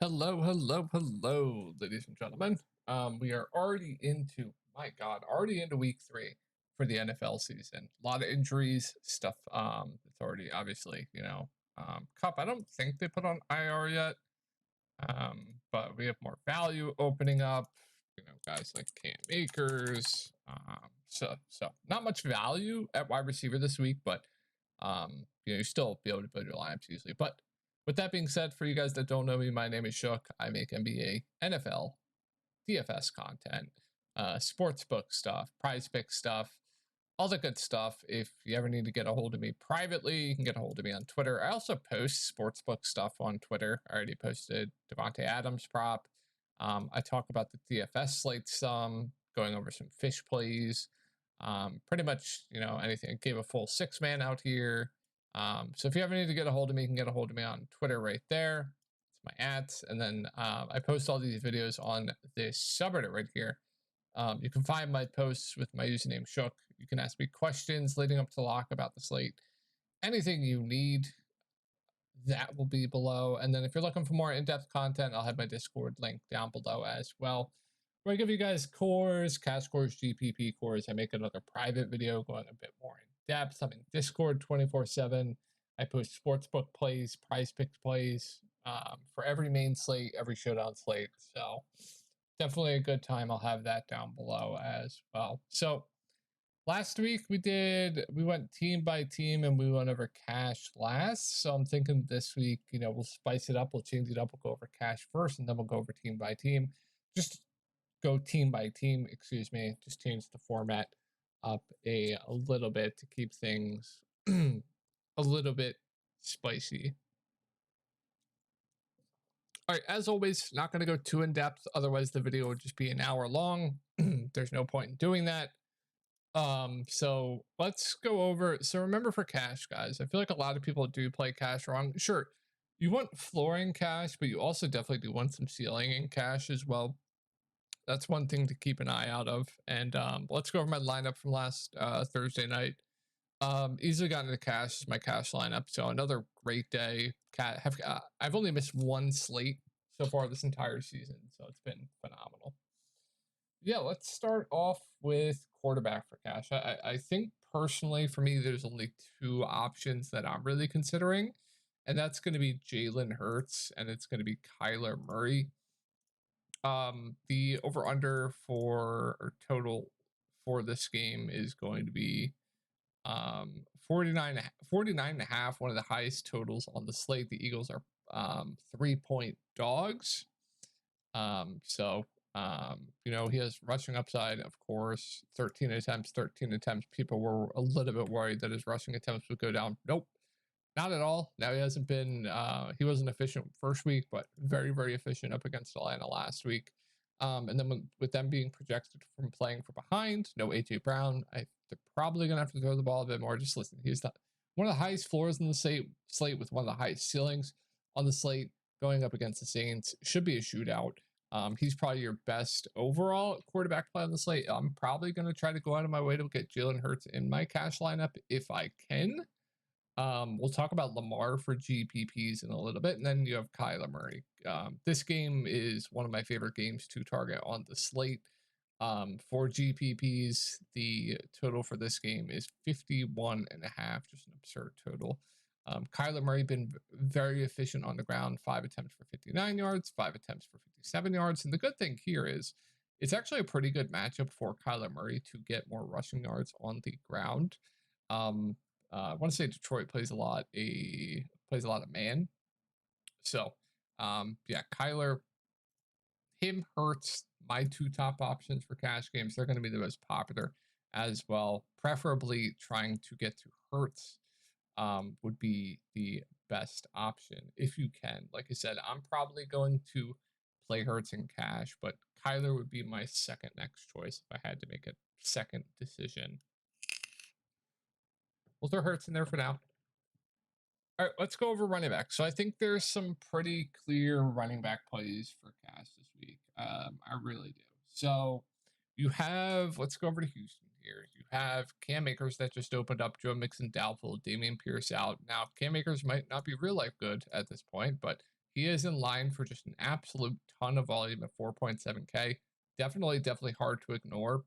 Hello, ladies and gentlemen. We are already into week 3 for the NFL season. A lot of injuries, stuff. It's already obviously, Cup. I don't think they put on IR yet. But we have more value opening up. Guys like Cam Akers. So not much value at wide receiver this week, but you still be able to build your lineups easily. But with that being said, for you guys that don't know me, my name is Shook. I make NBA, NFL, DFS content, sportsbook stuff, prize pick stuff, all the good stuff. If you ever need to get a hold of me privately, you can get a hold of me on Twitter. I also post sportsbook stuff on Twitter. I already posted Devontae Adams prop. I talk about the DFS slate some, going over some fish plays. Pretty much, anything. I gave a full 6-man out here. So if you ever need to get a hold of me, you can get a hold of me on Twitter right there. It's my @. And then I post all these videos on this subreddit right here. You can find my posts with my username Shook. You can ask me questions leading up to lock about the slate. Anything you need, that will be below. And then if you're looking for more in-depth content, I'll have my Discord link down below as well, where I give you guys cores, cash cores, GPP cores. I make another private video going a bit more in depth. I'm in Discord 24/7. I post sportsbook plays, prize picks plays for every main slate, every showdown slate. So definitely a good time. I'll have that down below as well. So last week we went team by team and we went over cash last. So I'm thinking this week, we'll spice it up. We'll change it up. We'll go over cash first and then we'll go over team by team. Just go team by team, excuse me. Just change the format up a little bit to keep things a little bit spicy. All right, as always, not going to go too in depth. Otherwise, the video would just be an hour long. There's no point in doing that. So let's go over. So remember for cash, guys, I feel like a lot of people do play cash wrong. Sure, you want flooring cash, but you also definitely do want some ceiling in cash as well. That's one thing to keep an eye out of. And let's go over my lineup from last Thursday night. Easily got into cash, my cash lineup. So another great day. I've only missed one slate so far this entire season, so it's been phenomenal. Yeah, let's start off with quarterback for cash. I think personally for me, there's only 2 options that I'm really considering, and that's going to be Jalen Hurts and it's going to be Kyler Murray. The over under for or total for this game is going to be 49 and a half, one of the highest totals on the slate. The Eagles are 3-point dogs. He has rushing upside, of course. 13 attempts. People were a little bit worried that his rushing attempts would go down. Nope, not at all. Now he hasn't been, he wasn't efficient first week, but very, very efficient up against Atlanta last week. And then with them being projected from playing from behind, no AJ Brown, they're probably gonna have to throw the ball a bit more. Just listen, he's one of the highest floors in the slate with one of the highest ceilings on the slate. Going up against the Saints should be a shootout. He's probably your best overall quarterback play on the slate. I'm probably going to try to go out of my way to get Jalen Hurts in my cash lineup if I can. We'll talk about Lamar for GPPs in a little bit, and then you have Kyler Murray. This game is one of my favorite games to target on the slate. For GPPs, the total for this game is 51 and a half, just an absurd total. Kyler Murray been very efficient on the ground, 5 attempts for 59 yards, 5 attempts for 57 yards. And the good thing here is it's actually a pretty good matchup for Kyler Murray to get more rushing yards on the ground. I want to say Detroit plays a lot of man. So, Kyler, Hurts, my 2 top options for cash games. They're going to be the most popular as well. Preferably trying to get to Hurts would be the best option if you can. Like I said, I'm probably going to play Hurts in cash, but Kyler would be my second next choice if I had to make a second decision. We'll throw Hurts in there for now. All right, let's go over running back. So I think there's some pretty clear running back plays for cash this week. I really do. So you have, let's go over to Houston here. You have Cam Akers that just opened up, Joe Mixon doubtful, Dameon Pierce out. Now, Cam Akers might not be real life good at this point, but he is in line for just an absolute ton of volume at 4.7K. Definitely hard to ignore.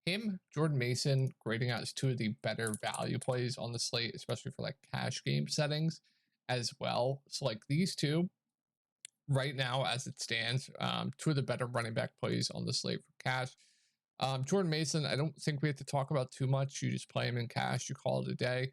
Him, Jordan Mason, grading out as two of the better value plays on the slate, especially for like cash game settings as well. So like these two right now as it stands, two of the better running back plays on the slate for cash. Jordan Mason, I don't think we have to talk about too much. You just play him in cash, you call it a day.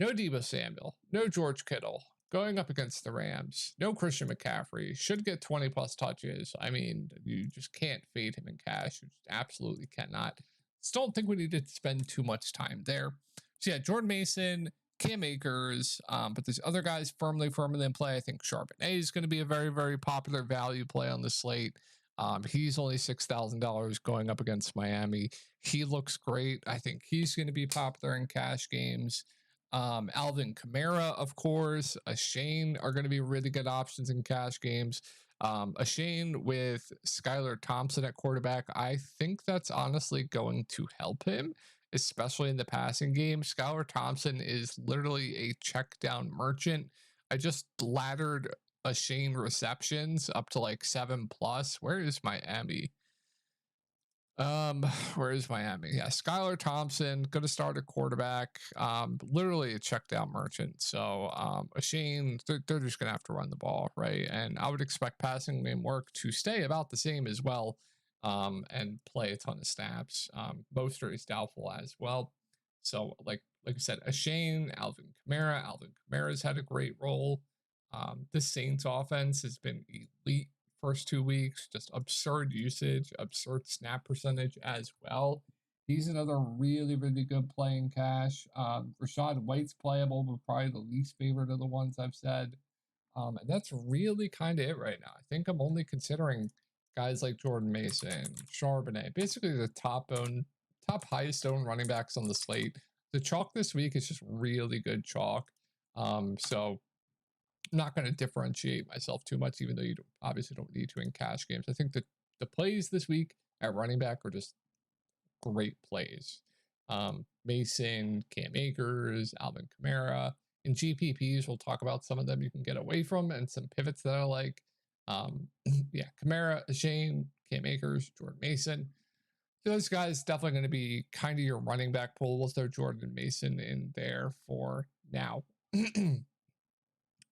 No Deebo Samuel, no George Kittle going up against the Rams, no Christian McCaffrey, should get 20 plus touches. I mean, you just can't fade him in cash. You just absolutely cannot. Still don't think we need to spend too much time there. So yeah, Jordan Mason, Cam Akers, but there's other guys firmly in play. I think Charbonnet is going to be a very popular value play on the slate. He's only $6,000 going up against Miami. He looks great. I think he's going to be popular in cash games. Alvin Kamara, of course, Shane are going to be really good options in cash games. Shane with Skylar Thompson at quarterback, I think that's honestly going to help him, especially in the passing game. Skylar Thompson is literally a check down merchant. I just laddered Shane receptions up to like 7+. Where is Miami? Where is Miami? Yeah, Skylar Thompson gonna start a quarterback. Literally a check down merchant. So Shane, they're just gonna have to run the ball, right? And I would expect passing game work to stay about the same as well. And play a ton of snaps. Mostert is doubtful as well. So like I said, Shane, Alvin Kamara's had a great role. The Saints offense has been elite first 2 weeks, just absurd usage, absurd snap percentage as well. He's another really good play in cash. Rashad White's playable, but probably the least favorite of the ones I've said. And that's really kind of it right now. I think I'm only considering guys like Jordan Mason, Charbonnet, basically the top highest owned running backs on the slate. The chalk this week is just really good chalk. So I'm not going to differentiate myself too much, even though you obviously don't need to in cash games. I think that the plays this week at running back are just great plays. Mason, Cam Akers, Alvin Kamara. In GPPs, we'll talk about some of them you can get away from and some pivots that I like. Yeah, Kamara, Shane, Cam Akers, Jordan Mason. Those guys definitely going to be kind of your running back pool. We'll throw Jordan Mason in there for now.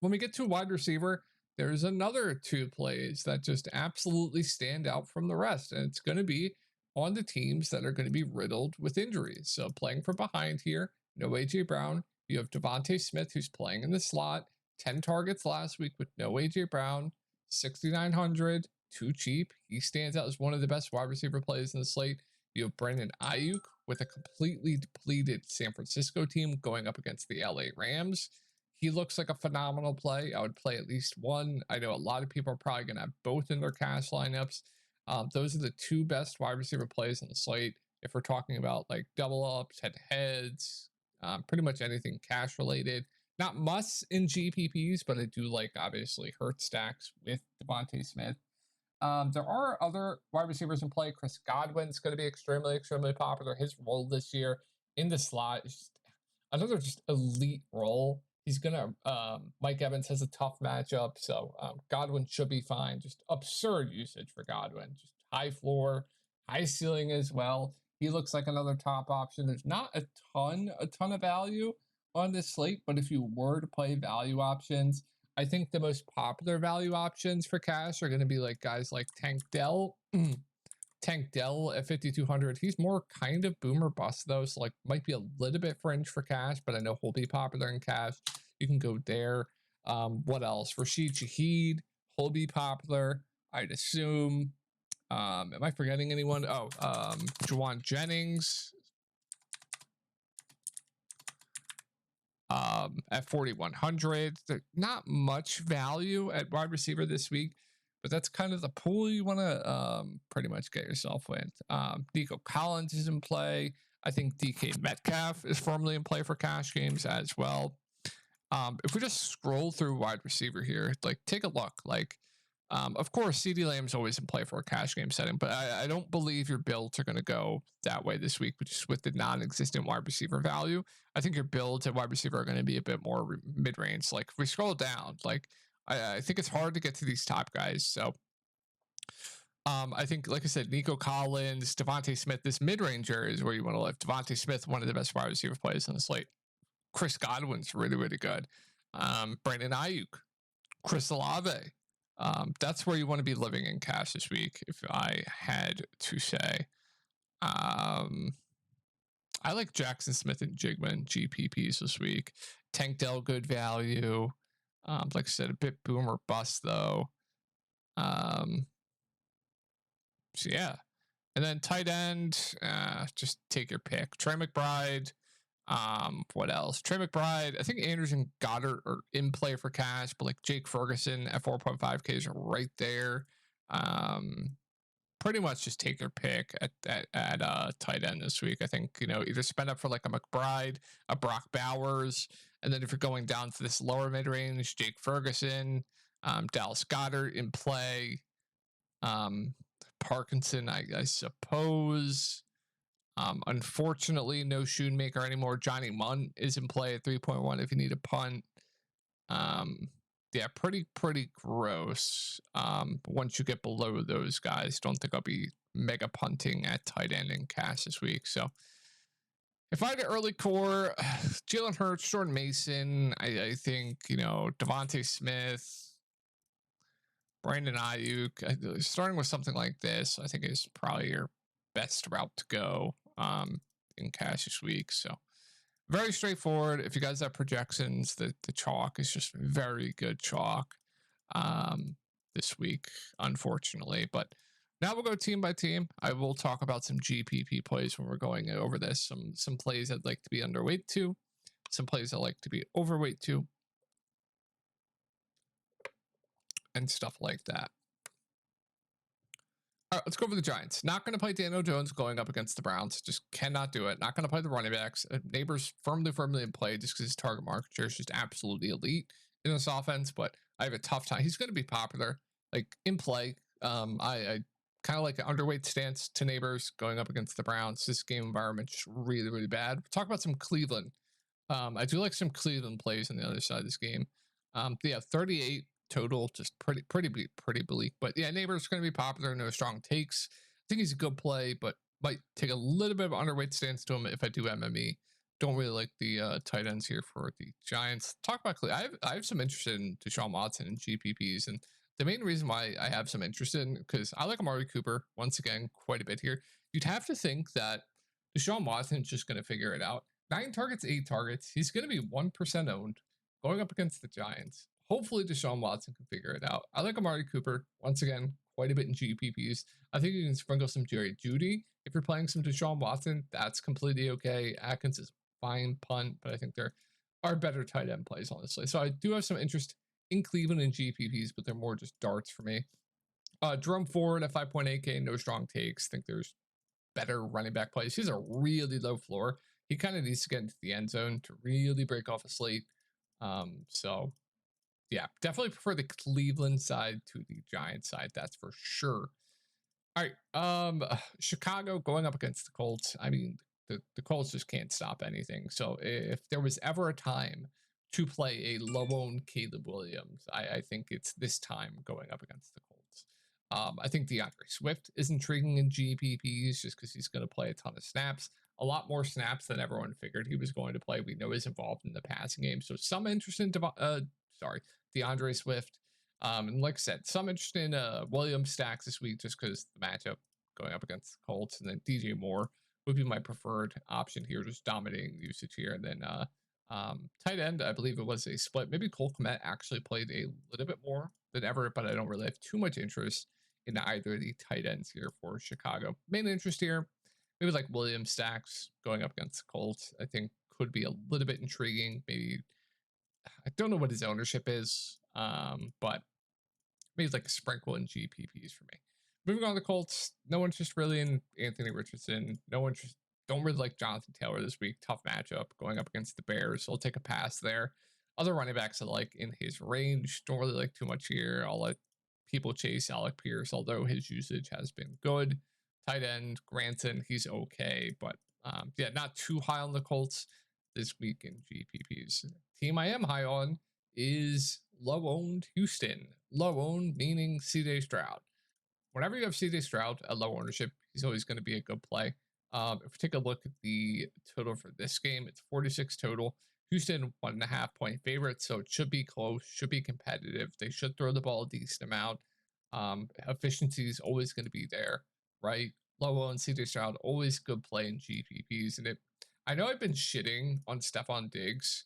When we get to wide receiver, there's another two plays that just absolutely stand out from the rest, and it's going to be on the teams that are going to be riddled with injuries. So playing from behind here, no AJ Brown. You have Devontae Smith, who's playing in the slot, 10 targets last week with no AJ Brown, 6,900, too cheap. He stands out as one of the best wide receiver plays in the slate. You have Brandon Ayuk with a completely depleted San Francisco team going up against the LA Rams. He looks like a phenomenal play. I would play at least one. I know a lot of people are probably going to have both in their cash lineups. Those are the two best wide receiver plays on the slate. If we're talking about like double ups, head to heads, pretty much anything cash related. Not musts in GPPs, but I do like obviously hurt stacks with Devontae Smith. There are other wide receivers in play. Chris Godwin's going to be extremely popular. His role this year in the slot is just another just elite role. He's gonna Mike Evans has a tough matchup, so Godwin should be fine. Just absurd usage for Godwin. Just high floor, high ceiling as well. He looks like another top option. There's not a ton of value on this slate, but if you were to play value options, I think the most popular value options for cash are going to be like guys like Tank Dell. Tank Dell at 5,200. He's more kind of boomer bust though, so like might be a little bit fringe for cash, but I know he'll be popular in cash. You can go there. What else? Rashid Shaheed, he'll be popular, I'd assume. Am I forgetting anyone? Oh, Juwan Jennings. At 4,100. Not much value at wide receiver this week, but that's kind of the pool you want to pretty much get yourself with. Nico Collins is in play. I think DK Metcalf is firmly in play for cash games as well. If we just scroll through wide receiver here, like take a look. Like, of course, CeeDee Lamb's always in play for a cash game setting, but I don't believe your builds are going to go that way this week, just with the non-existent wide receiver value. I think your builds at wide receiver are going to be a bit more mid-range. Like if we scroll down, like I think it's hard to get to these top guys. So I think, like I said, Nico Collins, Devontae Smith, this mid-range area is where you want to live. Devontae Smith, one of the best wide receiver players on the slate. Chris Godwin's really, really good. Brandon Ayuk, Chris Olave. That's where you want to be living in cash this week, if I had to say. I like Jackson Smith and Jigman GPPs this week. Tank Dell, good value. Like I said, a bit boomer bust though. So yeah. And then tight end, just take your pick. Trey McBride. What else? Trey McBride. I think Andrews and Goddard are in play for cash, but like Jake Ferguson at 4.5Ks are right there. Pretty much just take your pick at tight end this week. I think, either spend up for like a McBride, a Brock Bowers, and then if you're going down to this lower mid range, Jake Ferguson, Dallas Goedert in play, Parkinson, I suppose. Unfortunately, no Shoemaker anymore. Johnny Munn is in play at 3.1 if you need a punt. Yeah, pretty gross. Once you get below those guys, don't think I'll be mega punting at tight end in cash this week. So if I had an early core, Jalen Hurts, Jordan Mason, I think, Devontae Smith, Brandon Ayuk, starting with something like this, I think is probably your best route to go in cash this week. So very straightforward. If you guys have projections, the chalk is just very good chalk this week, unfortunately. But now we'll go team by team. I will talk about some GPP plays when we're going over this. Some plays I'd like to be underweight to, some plays I like to be overweight to, and stuff like that. All right, let's go over the Giants. Not going to play Daniel Jones going up against the Browns. Just cannot do it. Not going to play the running backs. Neighbors firmly in play just because his target market share is just absolutely elite in this offense. But I have a tough time. He's going to be popular, like in play. I kind of like an underweight stance to Neighbors going up against the Browns. This game environment is really bad. Talk about some Cleveland. I do like some Cleveland plays on the other side of this game. Yeah, 38 total, just pretty bleak. But yeah, Neighbor's going to be popular. No strong takes. I think he's a good play, but might take a little bit of underweight stance to him if I do MME. Don't really like the tight ends here for the Giants. Talk about Cleveland. I have some interest in Deshaun Watson and GPPs, and the main reason why I have some interest in, because I like Amari Cooper once again quite a bit here. You'd have to think that Deshaun Watson's just going to figure it out. 9 targets, 8 targets. He's going to be 1% owned going up against the Giants. Hopefully Deshaun Watson can figure it out. I like Amari Cooper, once again, quite a bit in GPPs. I think you can sprinkle some Jerry Jeudy. If you're playing some Deshaun Watson, that's completely okay. Atkins is fine punt, but I think there are better tight end plays, honestly. So I do have some interest in Cleveland and GPPs, but they're more just darts for me. Jerome Ford at 5.8K, no strong takes. Think there's better running back plays. He's a really low floor. He kind of needs to get into the end zone to really break off a slate. So yeah, definitely prefer the Cleveland side to the Giants side. That's for sure. All right. Chicago going up against the Colts. I mean, the Colts just can't stop anything. So if there was ever a time to play a low-owned Caleb Williams, I think it's this time going up against the Colts. I think DeAndre Swift is intriguing in GPPs just because he's going to play a ton of snaps, a lot more snaps than everyone figured he was going to play. We know he's involved in the passing game, so some interest in DeAndre Swift. And like I said, some interest in Williams stacks this week just because the matchup going up against the Colts, and then DJ Moore would be my preferred option here, just dominating usage here. And then tight end, I believe it was a split. Maybe Cole Kmet actually played a little bit more than ever, but I don't really have too much interest in either of the tight ends here for Chicago. Main interest here, maybe like Williams stacks going up against the Colts, I think could be a little bit intriguing. Maybe, I don't know what his ownership is, but maybe it's like a sprinkle in GPPs for me. Moving on to the Colts, no interest really in Anthony Richardson. No interest. Don't really like Jonathan Taylor this week. Tough matchup going up against the Bears. So I'll take a pass there. Other running backs I like in his range. Don't really like too much here. I'll let people chase Alec Pierce, although his usage has been good. Tight end, Granson, he's okay. But yeah, not too high on the Colts this week in GPPs. Team I am high on is low-owned Houston. Low-owned meaning CJ Stroud. Whenever you have CJ Stroud at low ownership, he's always going to be a good play. If we take a look at the total for this game, it's 46 total. Houston 1.5 point favorite, so it should be close, should be competitive. They should throw the ball a decent amount. Efficiency is always going to be there, right? Low owned CJ Stroud, always good play in GPPs. And I know I've been shitting on Stephon Diggs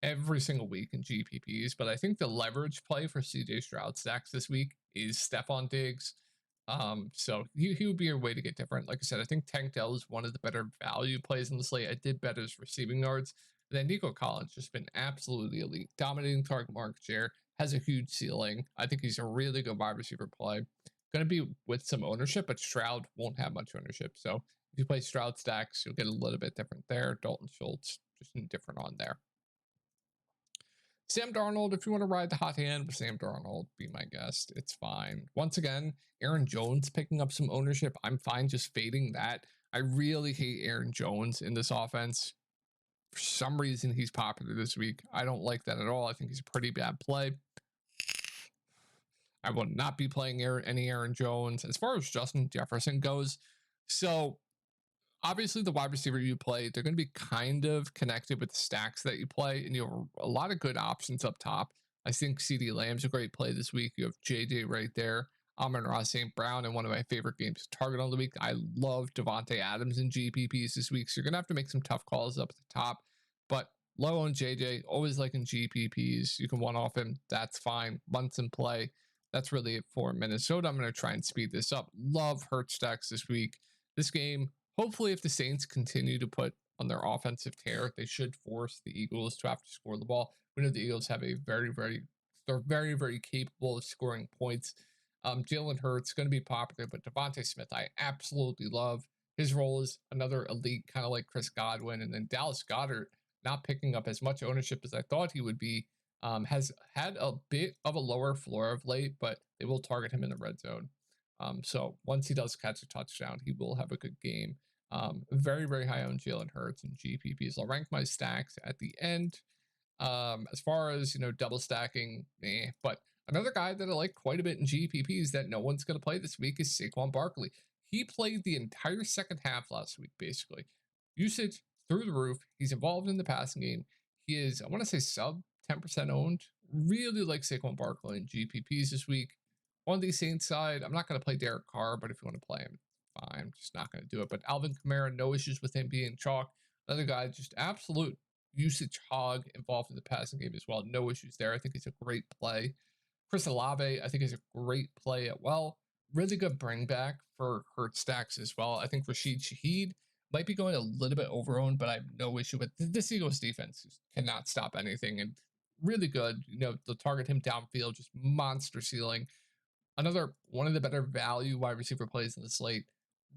every single week in GPPs, but I think the leverage play for CJ Stroud stacks this week is Stephon Diggs. So he would be a way to get different. Like I said, I think Tank Dell is one of the better value plays in the slate. I did bet his receiving yards. And then Nico Collins just been absolutely elite, dominating target market share, has a huge ceiling. I think he's a really good wide receiver play. Going to be with some ownership, but Stroud won't have much ownership. So if you play Stroud stacks, you'll get a little bit different there. Dalton Schultz, just different on there. Sam Darnold, if you want to ride the hot hand with Sam Darnold, be my guest. It's fine. Once again, Aaron Jones picking up some ownership. I'm fine just fading that. I really hate Aaron Jones in this offense. For some reason, he's popular this week. I don't like that at all. I think he's a pretty bad play. I will not be playing any Aaron Jones. As far as Justin Jefferson goes, so obviously the wide receiver you play, they're going to be kind of connected with the stacks that you play, and you have a lot of good options up top. I think CD Lamb's a great play this week. You have JJ right there, Amon-Ra St. Brown in one of my favorite games to target on the week. I love Devontae Adams in GPPs this week, so you're going to have to make some tough calls up at the top, but low on JJ, always like in GPPs. You can one-off him. That's fine. Months in play. That's really it for Minnesota. I'm going to try and speed this up. Love Hurts stacks this week. This game, hopefully, if the Saints continue to put on their offensive tear, they should force the Eagles to have to score the ball. We know the Eagles have they're very, very capable of scoring points. Jalen Hurts going to be popular, but Devontae Smith, I absolutely love. His role is another elite, kind of like Chris Godwin, and then Dallas Goedert not picking up as much ownership as I thought he would be. Has had a bit of a lower floor of late, but they will target him in the red zone. So once he does catch a touchdown, he will have a good game. Very, very high on Jalen Hurts and GPPs. I'll rank my stacks at the end. As far as, double stacking, but another guy that I like quite a bit in GPPs that no one's going to play this week is Saquon Barkley. He played the entire second half last week, basically. Usage through the roof. He's involved in the passing game. He is, I want to say, sub 10% owned. Really like Saquon Barkley in GPPs this week. On the Saints side, I'm not going to play Derek Carr, but if you want to play him, fine. I'm just not going to do it. But Alvin Kamara, no issues with him being chalk. Another guy, just absolute usage hog involved in the passing game as well. No issues there. I think he's a great play. Chris Olave, I think, is a great play as well. Really good bring back for Hurt stacks as well. I think Rashid Shaheed might be going a little bit overowned, but I have no issue with this Eagles defense. Cannot stop anything, and really good. They'll target him downfield, just monster ceiling. Another one of the better value wide receiver plays in the slate.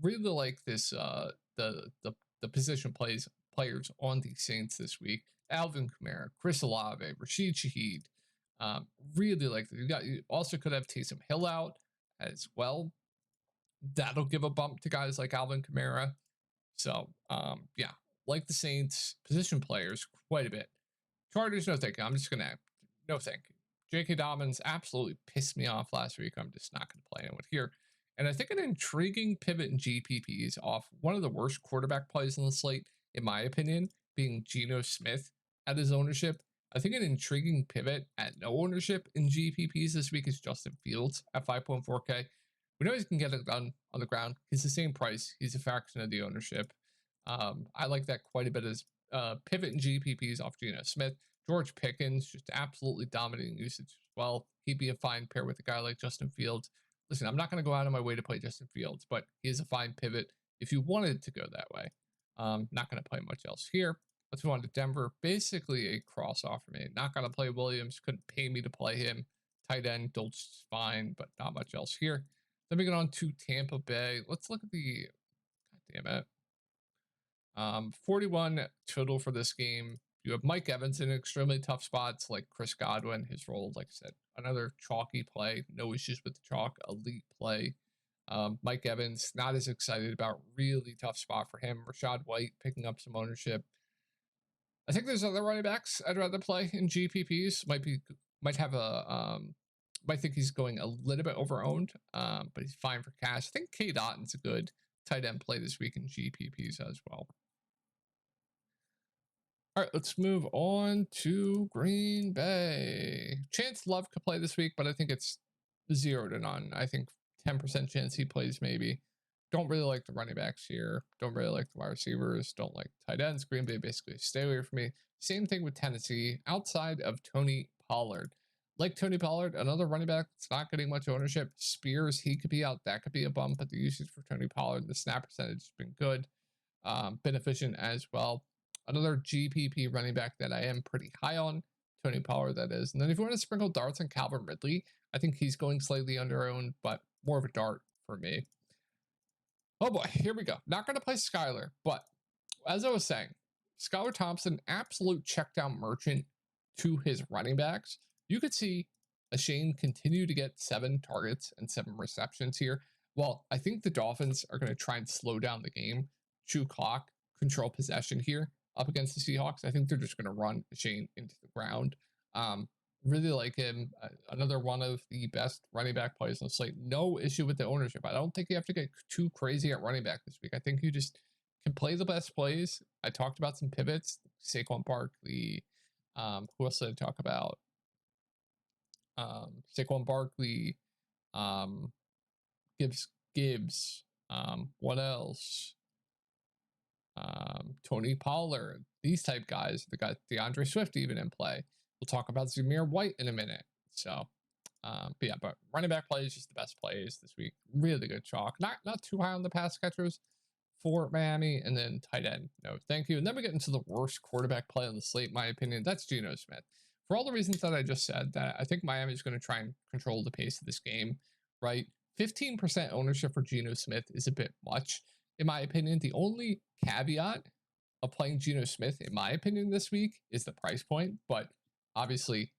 Really like this the position players on the Saints this week. Alvin Kamara, Chris Olave, Rashid Shaheed. Really like that. You also could have Taysom Hill out as well. That'll give a bump to guys like Alvin Kamara. So yeah, like the Saints position players quite a bit. Chargers, no thank you. I'm just gonna no thank you. J.K. Dobbins absolutely pissed me off last week. I'm just not going to play him with here. And I think an intriguing pivot in GPPs off one of the worst quarterback plays on the slate, in my opinion, being Geno Smith at his ownership. I think an intriguing pivot at no ownership in GPPs this week is Justin Fields at 5.4K. We know he can get it done on the ground. He's the same price. He's a fraction of the ownership. I like that quite a bit as pivot in GPPs off Geno Smith. George Pickens, just absolutely dominating usage as well. He'd be a fine pair with a guy like Justin Fields. Listen, I'm not going to go out of my way to play Justin Fields, but he is a fine pivot if you wanted to go that way. Not going to play much else here. Let's move on to Denver. Basically a cross off for me. Not going to play Williams. Couldn't pay me to play him. Tight end, Dolce fine, but not much else here. Then we get on to Tampa Bay. Let's look at the, God damn it. 41 total for this game. You have Mike Evans in extremely tough spots like Chris Godwin. His role, like I said, another chalky play. No issues with the chalk. Elite play. Mike Evans, not as excited about. Really tough spot for him. Rashad White picking up some ownership. I think there's other running backs I'd rather play in GPPs. Might think he's going a little bit overowned, but he's fine for cash. I think K. Dotton's a good tight end play this week in GPPs as well. All right, let's move on to Green Bay. Chance Love could play this week, but I think it's 0 to none. I think 10% chance he plays maybe. Don't really like the running backs here. Don't really like the wide receivers. Don't like tight ends. Green Bay basically stay away from me. Same thing with Tennessee outside of Tony Pollard. Like Tony Pollard, another running back that's not getting much ownership. Spears, he could be out. That could be a bump, but the usage for Tony Pollard, the snap percentage has been good, been efficient as well. Another GPP running back that I am pretty high on, Tony Pollard, that is. And then if you want to sprinkle darts on Calvin Ridley, I think he's going slightly underowned, but more of a dart for me. Oh boy, here we go. Not going to play Skylar, but as I was saying, Skylar Thompson, absolute checkdown merchant to his running backs. You could see Shane continue to get 7 targets and 7 receptions here. Well, I think the Dolphins are going to try and slow down the game, chew clock, control possession here up against the Seahawks. I think they're just going to run Shane into the ground. Really like him. Another one of the best running back plays on the slate. No issue with the ownership. I don't think you have to get too crazy at running back this week. I think you just can play the best plays. I talked about some pivots. Saquon Barkley. Who else did I talk about? Saquon Barkley. Gibbs. What else? Tony Pollard. These type guys. They got DeAndre Swift even in play. We'll talk about Zamir White in a minute. So, but running back plays just the best plays this week. Really good chalk. Not too high on the pass catchers for Miami, and then tight end. No, thank you. And then we get into the worst quarterback play on the slate, in my opinion. That's Geno Smith. For all the reasons that I just said, that I think Miami is going to try and control the pace of this game, right? 15% ownership for Geno Smith is a bit much, in my opinion. The only caveat of playing Geno Smith, in my opinion, this week is the price point, but obviously,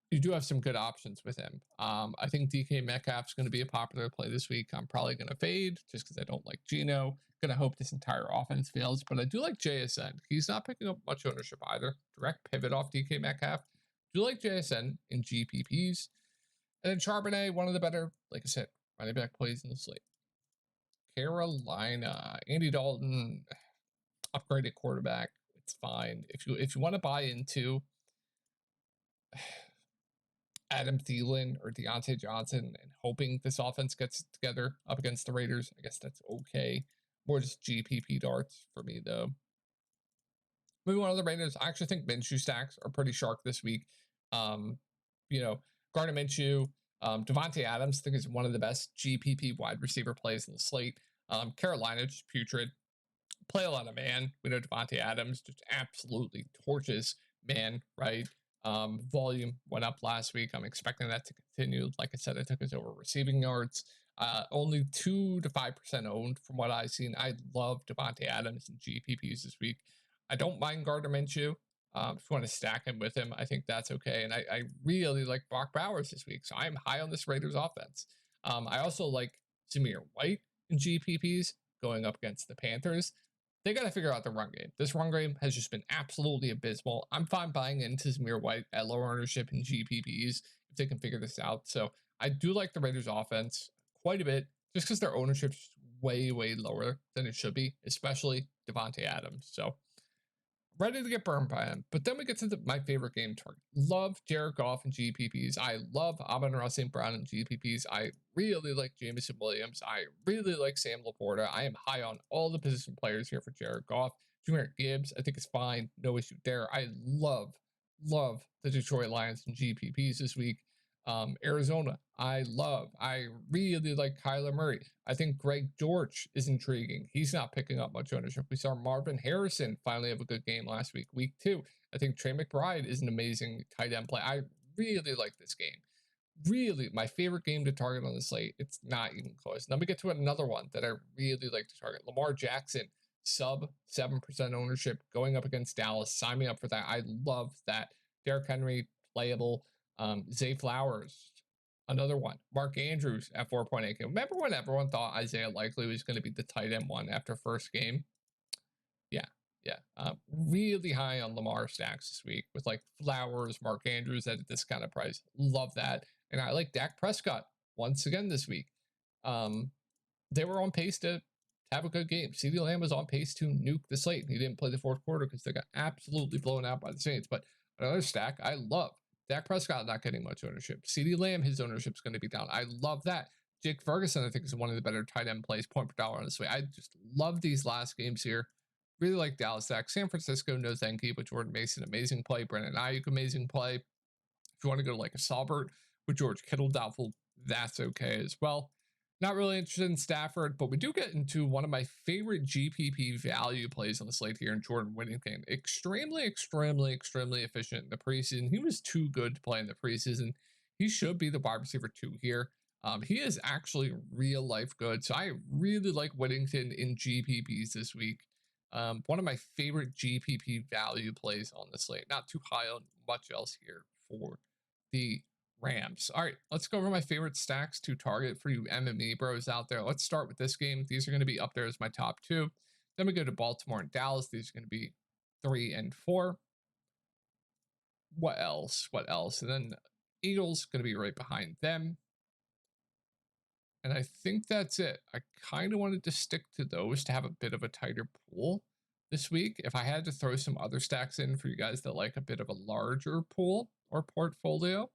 you do have some good options with him. I think DK Metcalf's going to be a popular play this week. I'm probably going to fade just because I don't like Geno. Going to hope this entire offense fails, but I do like JSN. He's not picking up much ownership either. Direct pivot off DK Metcalf. Do like JSN in GPPs. And then Charbonnet, one of the better, like I said, running back plays in the slate. Carolina, Andy Dalton, upgraded quarterback. It's fine. If you want to buy into Adam Thielen or Deontay Johnson and hoping this offense gets together up against the Raiders, I guess that's okay. More just GPP darts for me, though. Moving on to the Raiders, I actually think Minshew stacks are pretty sharp this week. Gardner Minshew, Devontae Adams, I think is one of the best GPP wide receiver plays in the slate. Carolina, just putrid. Play a lot of man. We know Devontae Adams just absolutely torches man, right? Volume went up last week. I'm expecting that to continue. Like I said, I took his over receiving yards. Only 2 to 5% owned from what I've seen. I love Devontae Adams and GPPs this week. I don't mind Gardner Minshew. If you want to stack him with him, I think that's okay. And I really like Brock Bowers this week. So I'm high on this Raiders offense. I also like Zamir White in GPPs going up against the Panthers. They got to figure out the run game. This run game has just been absolutely abysmal. I'm fine buying into Zamir White at lower ownership in GPPs if they can figure this out. So I do like the Raiders offense quite a bit just because their ownership's way, way lower than it should be, especially Devontae Adams. So ready to get burned by him. But then we get to my favorite game target. Love Jared Goff and GPPs. I love Amon-Ra St. Brown and GPPs. I really like Jameson Williams. I really like Sam Laporta. I am high on all the position players here for Jared Goff. Jahmyr Gibbs, I think is fine. No issue there. I love the Detroit Lions and GPPs this week. Arizona, I really like Kyler Murray. I think Greg George is intriguing. He's not picking up much ownership. We saw Marvin Harrison finally have a good game last week, week 2. I think Trey McBride is an amazing tight end play. I really like this game. Really, my favorite game to target on the slate. It's not even close. Then we get to another one that I really like to target. Lamar Jackson, sub 7% ownership, going up against Dallas. Sign me up for that. I love that. Derrick Henry, playable. Zay Flowers, another one. Mark Andrews at 4.8K. Remember when everyone thought Isaiah Likely was going to be the tight end one after first game? Yeah, Yeah, really high on Lamar stacks this week with like Flowers, Mark Andrews at a discounted price. Love that. And I like Dak Prescott once again this week. They were on pace to have a good game. CeeDee Lamb was on pace to nuke the slate. He didn't play the fourth quarter because they got absolutely blown out by the Saints. But another stack I love. Dak Prescott not getting much ownership. CeeDee Lamb, his ownership's going to be down. I love that. Jake Ferguson, I think, is one of the better tight end plays, point per dollar on this way. I just love these last games here. Really like Dallas stack. San Francisco, no thank you, but Jordan Mason, amazing play. Brandon Ayuk, amazing play. If you want to go to like a Saubert with George Kittle, doubtful, that's okay as well. Not really interested in Stafford, but we do get into one of my favorite GPP value plays on the slate here in Jordan Whittington. Extremely efficient in the preseason. He was too good to play in the preseason. He should be the wide receiver 2 here. He is actually real life good. So I really like Whittington in GPPs this week. One of my favorite GPP value plays on the slate. Not too high on much else here for the Rams. All right, let's go over my favorite stacks to target for you MME bros out there. Let's start with this game. These are going to be up there as my top 2. Then we go to Baltimore and Dallas. These are going to be 3 and 4. What else? And then Eagles going to be right behind them. And I think that's it. I kind of wanted to stick to those to have a bit of a tighter pool this week. If I had to throw some other stacks in for you guys that like a bit of a larger pool or portfolio,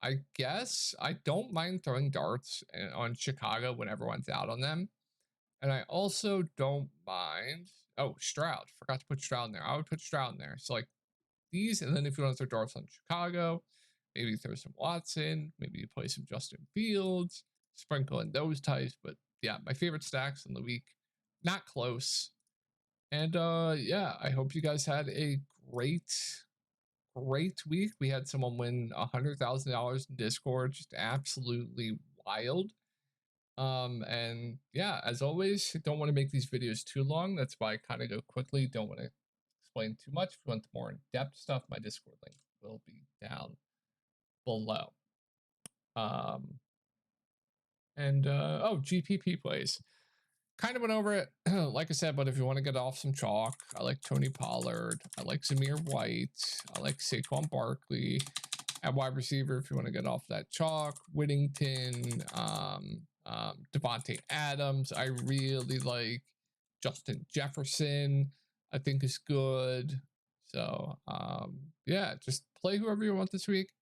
I guess I don't mind throwing darts on Chicago when everyone's out on them. And I also don't mind, Stroud. Forgot to put Stroud in there. I would put Stroud in there. So like these, and then if you want to throw darts on Chicago, maybe throw some Watson, maybe you play some Justin Fields, sprinkle in those types. But yeah, my favorite stacks in the week, not close. And yeah, I hope you guys had a great week. We had someone win $100,000 in Discord, just absolutely wild. And yeah, as always, don't want to make these videos too long. That's why I kind of go quickly. Don't want to explain too much. If you want more in-depth stuff, my Discord link will be down below. GPP plays. Kind of went over it, like I said, but if you want to get off some chalk, I like Tony Pollard. I like Zamir White. I like Saquon Barkley at wide receiver. If you want to get off that chalk, Whittington, Devontae Adams. I really like Justin Jefferson. I think is good. So yeah, just play whoever you want this week.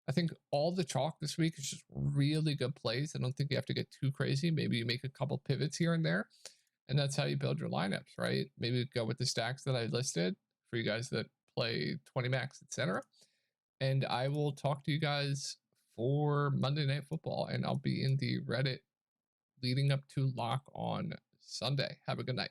I think all the chalk this week is just really good plays. I don't think you have to get too crazy. Maybe you make a couple pivots here and there, and that's how you build your lineups, right? Maybe go with the stacks that I listed for you guys that play 20 max, etc. And I will talk to you guys for Monday Night Football, and I'll be in the Reddit leading up to lock on Sunday. Have a good night.